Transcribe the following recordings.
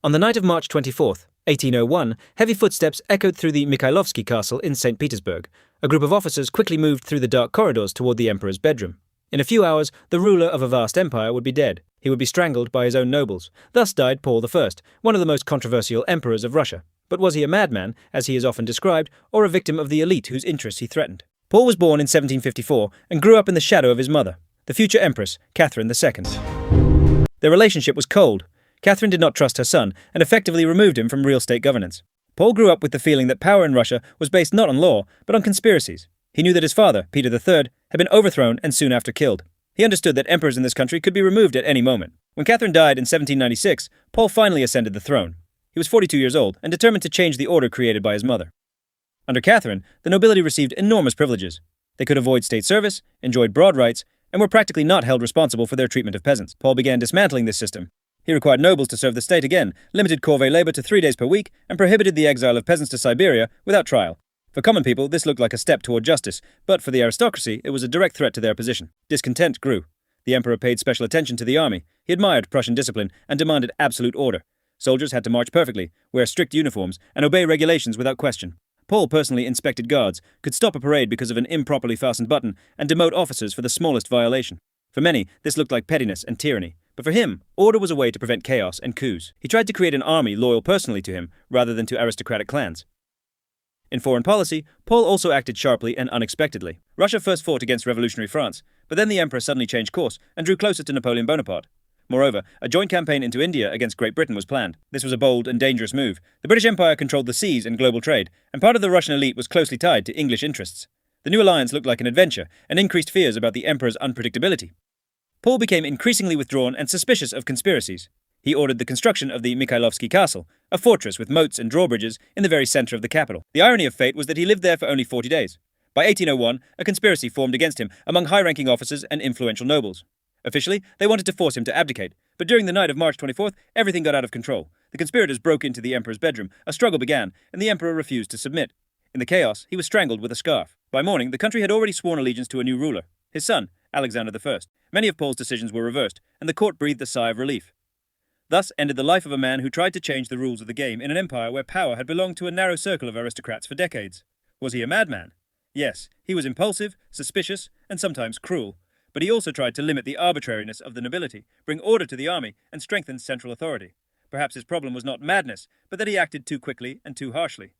On the night of March 24th, 1801, heavy footsteps echoed through the Mikhailovsky Castle in St. Petersburg. A group of officers quickly moved through the dark corridors toward the emperor's bedroom. In a few hours, the ruler of a vast empire would be dead. He would be strangled by his own nobles. Thus died Paul I, one of the most controversial emperors of Russia. But was he a madman, as he is often described, or a victim of the elite whose interests he threatened? Paul was born in 1754 and grew up in the shadow of his mother, the future empress, Catherine II. Their relationship was cold. Catherine did not trust her son and effectively removed him from real state governance. Paul grew up with the feeling that power in Russia was based not on law, but on conspiracies. He knew that his father, Peter III, had been overthrown and soon after killed. He understood that emperors in this country could be removed at any moment. When Catherine died in 1796, Paul finally ascended the throne. He was 42 years old and determined to change the order created by his mother. Under Catherine, the nobility received enormous privileges. They could avoid state service, enjoyed broad rights, and were practically not held responsible for their treatment of peasants. Paul began dismantling this system. He required nobles to serve the state again, limited corvée labor to 3 days per week, and prohibited the exile of peasants to Siberia without trial. For common people, this looked like a step toward justice, but for the aristocracy, it was a direct threat to their position. Discontent grew. The emperor paid special attention to the army. He admired Prussian discipline and demanded absolute order. Soldiers had to march perfectly, wear strict uniforms, and obey regulations without question. Paul personally inspected guards, could stop a parade because of an improperly fastened button, and demote officers for the smallest violation. For many, this looked like pettiness and tyranny. But for him, order was a way to prevent chaos and coups. He tried to create an army loyal personally to him, rather than to aristocratic clans. In foreign policy, Paul also acted sharply and unexpectedly. Russia first fought against revolutionary France, but then the emperor suddenly changed course and drew closer to Napoleon Bonaparte. Moreover, a joint campaign into India against Great Britain was planned. This was a bold and dangerous move. The British Empire controlled the seas and global trade, and part of the Russian elite was closely tied to English interests. The new alliance looked like an adventure, and increased fears about the emperor's unpredictability. Paul became increasingly withdrawn and suspicious of conspiracies. He ordered the construction of the Mikhailovsky Castle, a fortress with moats and drawbridges in the very center of the capital. The irony of fate was that he lived there for only 40 days. By 1801, a conspiracy formed against him among high-ranking officers and influential nobles. Officially, they wanted to force him to abdicate, but during the night of March 24th, everything got out of control. The conspirators broke into the emperor's bedroom, a struggle began, and the emperor refused to submit. In the chaos, he was strangled with a scarf. By morning, the country had already sworn allegiance to a new ruler, his son, Alexander I. Many of Paul's decisions were reversed, and the court breathed a sigh of relief. Thus ended the life of a man who tried to change the rules of the game in an empire where power had belonged to a narrow circle of aristocrats for decades. Was he a madman? Yes, he was impulsive, suspicious, and sometimes cruel, but he also tried to limit the arbitrariness of the nobility, bring order to the army, and strengthen central authority. Perhaps his problem was not madness, but that he acted too quickly and too harshly.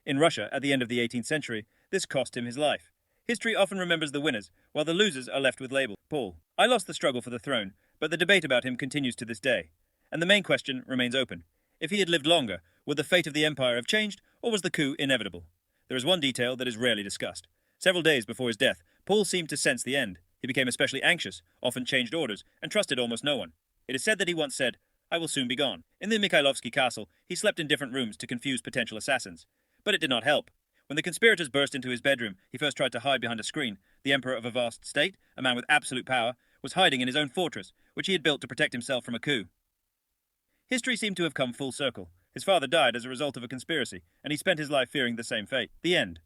In Russia, at the end of the 18th century, this cost him his life. History often remembers the winners, while the losers are left with labels. Paul. I lost the struggle for the throne, but the debate about him continues to this day. And the main question remains open. If he had lived longer, would the fate of the empire have changed, or was the coup inevitable? There is one detail that is rarely discussed. Several days before his death, Paul seemed to sense the end. He became especially anxious, often changed orders, and trusted almost no one. It is said that he once said, "I will soon be gone." In the Mikhailovsky Castle, he slept in different rooms to confuse potential assassins. But it did not help. When the conspirators burst into his bedroom, he first tried to hide behind a screen. The emperor of a vast state, a man with absolute power, was hiding in his own fortress, which he had built to protect himself from a coup. History seemed to have come full circle. His father died as a result of a conspiracy, and he spent his life fearing the same fate. The end.